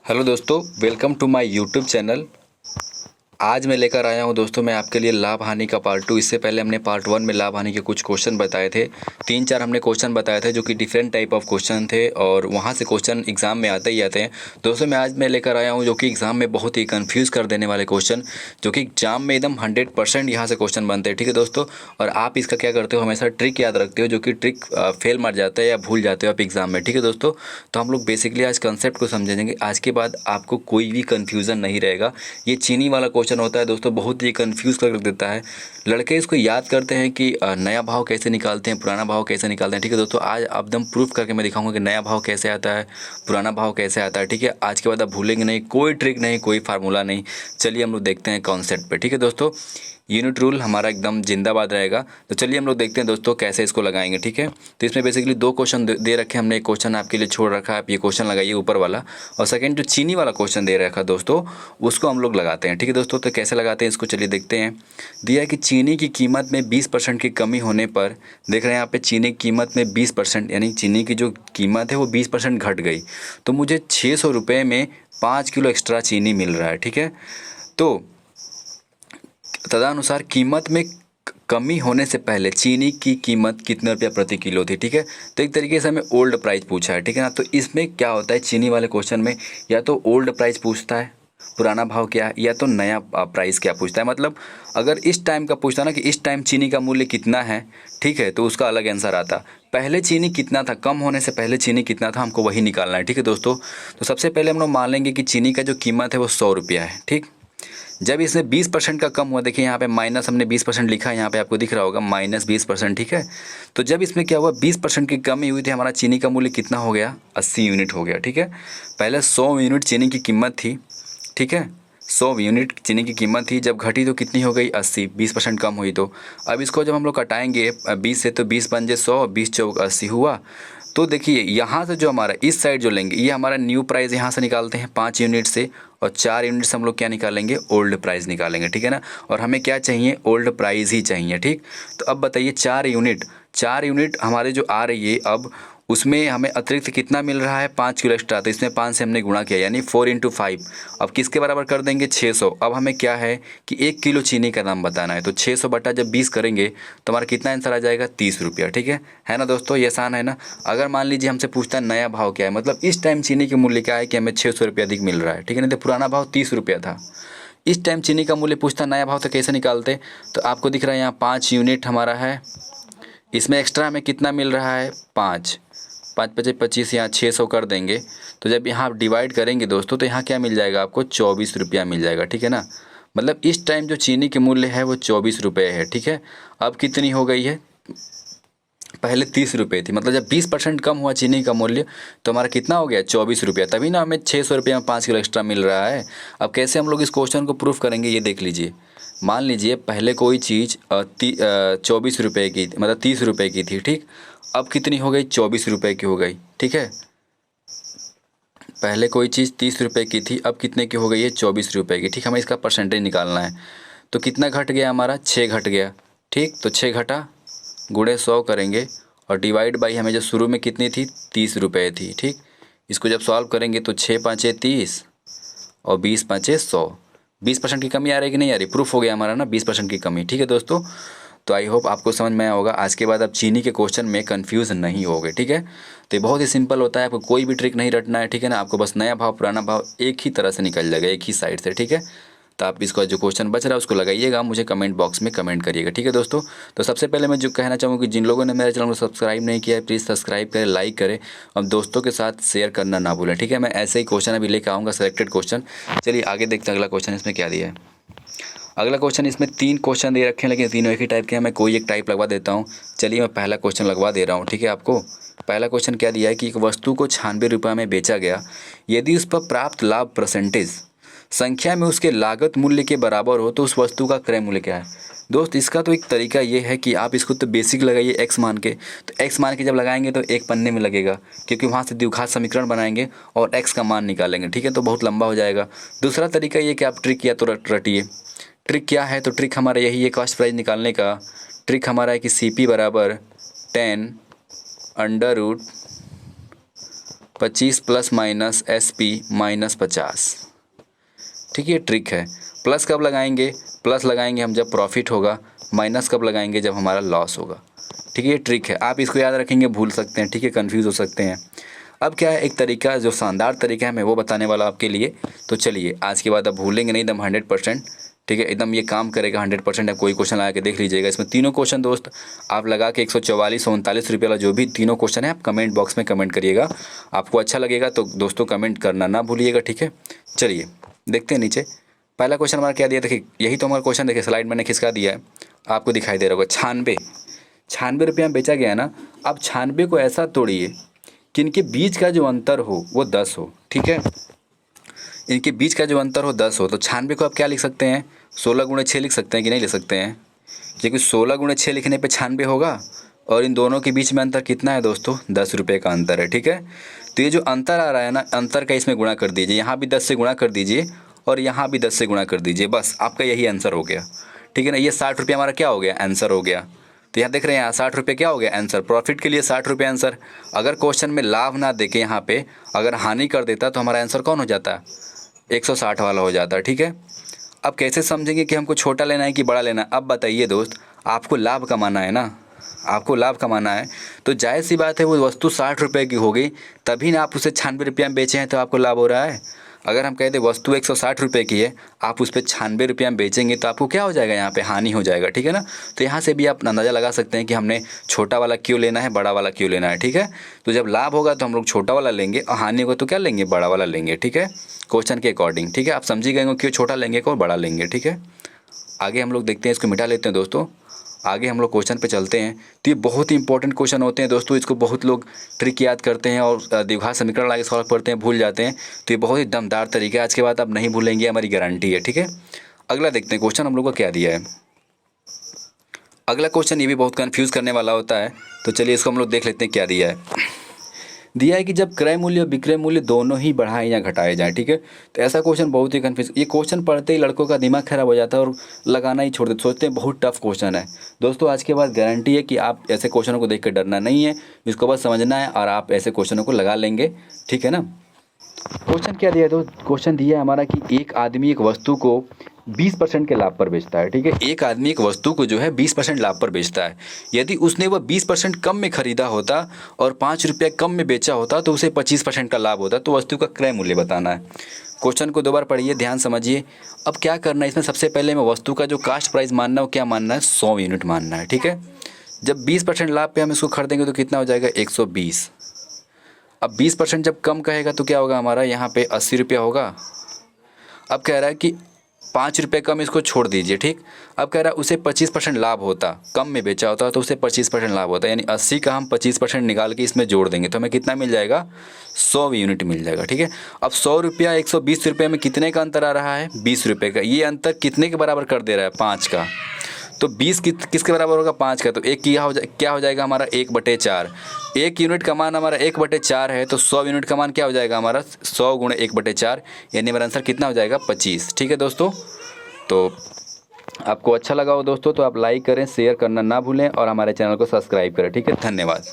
Hello दोस्तों, welcome to my YouTube channel. आज मैं लेकर आया हूं दोस्तों मैं आपके लिए लाभ हानि का पार्ट 2। इससे पहले हमने पार्ट 1 में लाभ हानि के कुछ क्वेश्चन बताए थे। 3-4 हमने क्वेश्चन बताए थे जो कि डिफरेंट टाइप ऑफ क्वेश्चन थे और वहां से क्वेश्चन एग्जाम में आते ही आते हैं। दोस्तों मैं लेकर आया हूं जो कि एग्जाम में बहुत ही कंफ्यूज कर देने वाले क्वेश्चन, जो कि एग्जाम में एकदम 100% यहाँ से क्वेश्चन बनते हैं। ठीक है दोस्तों, और आप इसका क्या करते हो, हमेशा ट्रिक याद रखते हो, जो कि ट्रिक फेल मार जाता है या भूल जाते हो आप एग्जाम में। ठीक है दोस्तों, तो हम लोग बेसिकली आज कंसेप्ट को समझेंगे। आज के बाद आपको कोई भी कन्फ्यूज़न नहीं रहेगा। ये चीनी वाला क्वेश्चन होता है दोस्तों, बहुत ही कंफ्यूज कर देता है। लड़के इसको याद करते हैं कि नया भाव कैसे निकालते हैं, पुराना भाव कैसे निकालते हैं। ठीक है दोस्तों, आज एकदम प्रूफ करके मैं दिखाऊंगा कि नया भाव कैसे आता है, पुराना भाव कैसे आता है। ठीक है, आज के बाद आप भूलेंगे नहीं, कोई ट्रिक नहीं, कोई फार्मूला नहीं। चलिए हम लोग देखते हैं कॉन्सेप्ट पे। ठीक है दोस्तों, यूनिट रूल हमारा एकदम जिंदाबाद रहेगा। तो चलिए हम लोग देखते हैं दोस्तों कैसे इसको लगाएंगे। ठीक है, तो इसमें बेसिकली 2 क्वेश्चन दे रखे हैं हमने। एक क्वेश्चन आपके लिए छोड़ रखा है, आप ये क्वेश्चन लगाइए ऊपर वाला, और सेकंड जो चीनी वाला क्वेश्चन दे रखा है दोस्तों, उसको हम लोग लगाते हैं। ठीक है दोस्तों, तो कैसे लगाते हैं इसको चलिए देखते हैं। दिया है कि चीनी की कीमत में 20% की कमी होने पर, देख रहे हैं यहाँ पे चीनी की कीमत में 20%, यानी चीनी की जो कीमत है वो 20% घट गई, तो मुझे 600 रुपये में 5 किलो एक्स्ट्रा चीनी मिल रहा है। ठीक है, तो तदनुसार कीमत में कमी होने से पहले चीनी की कीमत कितने रुपया प्रति किलो थी। ठीक है, तो एक तरीके से हमें ओल्ड प्राइस पूछा है। ठीक है ना, तो इसमें क्या होता है चीनी वाले क्वेश्चन में, या तो ओल्ड प्राइस पूछता है, पुराना भाव क्या है, या तो नया प्राइस क्या पूछता है। मतलब अगर इस टाइम का पूछता ना कि इस टाइम चीनी का मूल्य कितना है, ठीक है, तो उसका अलग आंसर आता। पहले चीनी कितना था, कम होने से पहले चीनी कितना था, हमको वही निकालना है। ठीक है दोस्तों, तो सबसे पहले हम लोग मान लेंगे कि चीनी का जो कीमत है वो 100 रुपया है। ठीक, जब इसमें 20% का कम हुआ, देखिए यहाँ पे माइनस हमने 20% लिखा है, यहाँ पे आपको दिख रहा होगा -20%। ठीक है, तो जब इसमें क्या हुआ, 20% की कमी हुई थी, हमारा चीनी का मूल्य कितना हो गया, 80 यूनिट हो गया। ठीक है, पहले 100 यूनिट चीनी की कीमत थी। ठीक है, 100 यूनिट चीनी की कीमत थी, जब घटी तो कितनी हो गई, 80, 20% कम हुई। तो अब इसको जब हम लोग कटाएंगे 20 से, तो 20 बन जाए 100, 20 चौक 80 हुआ। तो देखिए यहाँ से जो हमारा इस साइड जो लेंगे, ये हमारा न्यू प्राइस यहाँ से निकालते हैं 5 यूनिट से, और 4 यूनिट से हम लोग क्या निकालेंगे, ओल्ड प्राइस निकालेंगे। ठीक है ना, और हमें क्या चाहिए, ओल्ड प्राइस ही चाहिए। ठीक, तो अब बताइए 4 यूनिट हमारे जो आ रही है, अब उसमें हमें अतिरिक्त कितना मिल रहा है, 5 किलो एक्स्ट्रा। तो इसमें 5 से हमने गुणा किया, यानी 4 × 5। अब किसके बराबर कर देंगे, 600। अब हमें क्या है कि 1 किलो चीनी का दाम बताना है, तो 600 बटा जब 20 करेंगे तो हमारा कितना आंसर आ जाएगा, 30 रुपया। ठीक है ना दोस्तों, ये आसान है ना। अगर मान लीजिए हमसे पूछता है नया भाव क्या है, मतलब इस टाइम चीनी के मूल्य क्या है कि हमें 600 रुपया अधिक मिल रहा है। ठीक है ना, तो पुराना भाव 30 रुपया था, इस टाइम चीनी का मूल्य पूछता नया भाव, तो कैसे निकालते। तो आपको दिख रहा है यहाँ 5 यूनिट हमारा है, इसमें एक्स्ट्रा हमें कितना मिल रहा है, 5 5 पचे 25, यहाँ 600 कर देंगे। तो जब यहाँ आप डिवाइड करेंगे दोस्तों, तो यहाँ क्या मिल जाएगा आपको, 24 रुपया मिल जाएगा। ठीक है ना, मतलब इस टाइम जो चीनी के मूल्य है वो 24 रुपये है। ठीक है, अब कितनी हो गई है, पहले 30 रुपये थी, मतलब जब 20% कम हुआ चीनी का मूल्य, तो हमारा कितना हो गया, 24 रुपया। तभी ना हमें 600 रुपये में 5 किलो एक्स्ट्रा मिल रहा है। अब कैसे हम लोग इस क्वेश्चन को प्रूफ करेंगे, ये देख लीजिए। मान लीजिए पहले कोई चीज़ 24 रुपये की, मतलब 30 रुपये की थी। ठीक, अब कितनी हो गई, 24 रुपये की हो गई। ठीक है, पहले कोई चीज़ 30 रुपये की थी, अब कितने की हो गई है, 24 रुपये की। ठीक, हमें इसका परसेंटेज निकालना है, तो कितना घट गया हमारा, 6 घट गया। ठीक, तो 6 घटा, गुणे 100 करेंगे, और डिवाइड बाई हमें जो शुरू में कितनी थी, 30 रुपये थी। ठीक, इसको जब सॉल्व करेंगे तो 6 5 30 और 20 5 100, 20% की कमी आ रही कि नहीं आ रही, प्रूफ हो गया हमारा ना 20% की कमी। ठीक है दोस्तों, तो आई होप आपको समझ में आया होगा। आज के बाद आप चीनी के क्वेश्चन में कंफ्यूज नहीं होगे। ठीक है, तो ये बहुत ही सिंपल होता है, आपको कोई भी ट्रिक नहीं रटना है। ठीक है ना, आपको बस नया भाव पुराना भाव एक ही तरह से निकल जाएगा, एक ही साइड से। ठीक है, तो आप इसका जो क्वेश्चन बच रहा है उसको लगाइएगा, मुझे कमेंट बॉक्स में कमेंट करिएगा। ठीक है दोस्तों, तो सबसे पहले मैं जो कहना चाहूँगा कि जिन लोगों ने मेरे चैनल को सब्सक्राइब नहीं किया है, प्लीज़ सब्सक्राइब करें, लाइक करें, और दोस्तों के साथ शेयर करना ना भूलें। ठीक है, मैं ऐसे ही क्वेश्चन अभी लेकर आऊँगा, सेलेक्टेड क्वेश्चन। चलिए आगे देखते हैं अगला क्वेश्चन इसमें क्या दिया है। अगला क्वेश्चन, इसमें 3 क्वेश्चन दे रखे हैं, लेकिन तीनों एक ही टाइप के हैं। मैं कोई एक टाइप लगवा देता हूँ। चलिए मैं पहला क्वेश्चन लगवा दे रहा हूँ। ठीक है, आपको पहला क्वेश्चन क्या दिया है कि एक वस्तु को 96 रुपये में बेचा गया, यदि उस पर प्राप्त लाभ परसेंटेज संख्या में उसके लागत मूल्य के बराबर हो, तो उस वस्तु का क्रय मूल्य क्या है। दोस्त इसका तो एक तरीका ये है कि आप इसको तो बेसिक लगाइए x मान के, तो x मान के जब लगाएंगे तो एक पन्ने में लगेगा, क्योंकि वहाँ से द्विघात समीकरण बनाएंगे और x का मान निकालेंगे। ठीक है, तो बहुत लंबा हो जाएगा। दूसरा तरीका ये कि आप ट्रिक या तो रटिए। ट्रिक क्या है, तो ट्रिक हमारा यही है कॉस्ट प्राइस निकालने का। ट्रिक हमारा है कि CP बराबर 10 under root 25 plus minus SP minus 50। ठीक है, ये ट्रिक है। प्लस कब लगाएंगे? प्लस लगाएंगे हम जब प्रॉफिट होगा, माइनस कब लगाएंगे? जब हमारा लॉस होगा। ठीक है, ये ट्रिक है, आप इसको याद रखेंगे, भूल सकते हैं, ठीक है, कंफ्यूज हो सकते हैं। अब क्या है, एक तरीका जो शानदार तरीका है मैं वो बताने वाला हूं आपके लिए। तो चलिए, आज के बाद अब भूलेंगे नहीं, एकदम 100%। ठीक है, एकदम ये काम करेगा 100%। कोई क्वेश्चन लगा के देख लीजिएगा। इसमें तीनों क्वेश्चन दोस्त आप लगा के 144-139 रुपये वाला जो भी तीनों क्वेश्चन है आप कमेंट बॉक्स में कमेंट करिएगा। आपको अच्छा लगेगा तो दोस्तों कमेंट करना ना भूलिएगा। ठीक है, चलिए देखते हैं नीचे। पहला क्वेश्चन हमारा क्या दिया, देखिए यही तो हमारा क्वेश्चन, देखिए स्लाइड मैंने खिसका दिया है, आपको दिखाई दे रहा होगा। 96 रुपये में बेचा गया ना। अब 96 को ऐसा तोड़िए कि इनके बीच का जो अंतर हो वो 10 हो। ठीक है, इनके बीच का जो अंतर हो 10 हो। तो 96 को आप क्या लिख सकते हैं? 16 गुणे 6 लिख सकते हैं कि नहीं लिख सकते हैं? क्योंकि 16 गुणे 6 लिखने पे 96 होगा और इन दोनों के बीच में अंतर कितना है दोस्तों? 10 रुपये का अंतर है। ठीक है, तो ये जो अंतर आ रहा है ना, अंतर का इसमें गुणा कर दीजिए, यहाँ भी 10 से गुणा कर दीजिए और यहाँ भी 10 से गुणा कर दीजिए, बस आपका यही आंसर हो गया। ठीक है ना, ये 60 रुपये हमारा क्या हो गया? आंसर हो गया। तो यहाँ देख रहे हैं, यहाँ 60 रुपये क्या हो गया? आंसर। प्रॉफिट के लिए 60 रुपये आंसर। अगर क्वेश्चन में लाभ ना देके यहाँ पे अगर हानि कर देता तो हमारा आंसर कौन हो जाता? 160 वाला हो जाता। ठीक है, अब कैसे समझेंगे कि हमको छोटा लेना है कि बड़ा लेना है? अब बताइए दोस्त, आपको लाभ कमाना है ना, आपको लाभ कमाना है तो जायज़ सी बात है वो वस्तु 60 रुपये की हो गई, तभी ना आप उसे 96 रुपये में बेचे हैं तो आपको लाभ हो रहा है। अगर हम कहते वस्तु 160 रुपये की है, आप उस पर 96 रुपये में बेचेंगे तो आपको क्या हो जाएगा? यहाँ पे हानि हो जाएगा। ठीक है ना, तो यहाँ से भी आप अंदाज़ा लगा सकते हैं कि हमने छोटा वाला क्यों लेना है, बड़ा वाला क्यों लेना है। ठीक है, तो जब लाभ होगा तो हम लोग छोटा वाला लेंगे और हानि होगा तो क्या लेंगे? बड़ा वाला लेंगे। ठीक है, क्वेश्चन के अकॉर्डिंग। ठीक है, आप समझी गए क्यों छोटा लेंगे और बड़ा लेंगे। ठीक है, आगे हम लोग देखते हैं, इसको मिटा लेते हैं दोस्तों। आगे हम लोग क्वेश्चन पे चलते हैं। तो ये बहुत ही इंपॉर्टेंट क्वेश्चन होते हैं दोस्तों, इसको बहुत लोग ट्रिक याद करते हैं और द्विघात समीकरण लगा के सॉल्व करते हैं, भूल जाते हैं। तो ये बहुत ही दमदार तरीका है, आज के बाद आप नहीं भूलेंगे, हमारी गारंटी है। ठीक है, अगला देखते हैं क्वेश्चन हम लोग को क्या दिया है। अगला क्वेश्चन ये भी बहुत कन्फ्यूज़ करने वाला होता है, तो चलिए इसको हम लोग देख लेते हैं क्या दिया है। दिया है कि जब क्रय मूल्य और विक्रय मूल्य दोनों ही बढ़ाए या घटाए जाएं। ठीक है, तो ऐसा क्वेश्चन बहुत ही कन्फ्यूज, ये क्वेश्चन पढ़ते ही लड़कों का दिमाग खराब हो जाता है और लगाना ही छोड़ देते, सोचते हैं बहुत टफ क्वेश्चन है। दोस्तों आज के बाद गारंटी है कि आप ऐसे क्वेश्चनों को देख कर डरना नहीं है, इसको बस समझना है और आप ऐसे क्वेश्चनों को लगा लेंगे। ठीक है ना, क्वेश्चन क्या दिया है? तो क्वेश्चन दिया है हमारा कि एक आदमी एक वस्तु को 20% के लाभ पर बेचता है। ठीक है, एक आदमी एक वस्तु को जो है 20% लाभ पर बेचता है। यदि उसने वह 20% कम में खरीदा होता और 5 रुपये कम में बेचा होता तो उसे 25% का लाभ होता। तो वस्तु का क्रय मूल्य बताना है। क्वेश्चन को 2 बार पढ़िए, ध्यान समझिए। अब क्या करना है इसमें, सबसे पहले में वस्तु का जो कास्ट प्राइस मानना है वो क्या मानना है? 100 यूनिट मानना है। ठीक है, जब 20% लाभ पे हम इसको खरीदेंगे तो कितना हो जाएगा? 120। अब 20% जब कम कहेगा तो क्या होगा हमारा? यहाँ पे 80 रुपया होगा। अब कह रहा है कि 5 रुपये कम इसको छोड़ दीजिए। ठीक, अब कह रहा है उसे 25% लाभ होता, कम में बेचा होता तो उसे 25% लाभ होता, यानी 80 का हम 25% निकाल के इसमें जोड़ देंगे तो हमें कितना मिल जाएगा? 100 यूनिट मिल जाएगा। ठीक है, अब 100 रुपया 120 रुपये में कितने का अंतर आ रहा है? 20 रुपये का। ये अंतर कितने के बराबर कर दे रहा है? 5 का। तो 20 किसके बराबर होगा? 5 का। तो एक क्या हो जाएगा हमारा? 1/4। 1 यूनिट का मान हमारा 1/4 है, तो 100 यूनिट का मान क्या हो जाएगा हमारा? 100 गुणे 1/4, यानी हमारा आंसर कितना हो जाएगा? 25। ठीक है दोस्तों, तो आपको अच्छा लगा हो दोस्तों तो आप लाइक करें, शेयर करना ना भूलें और हमारे चैनल को सब्सक्राइब करें। ठीक है, धन्यवाद।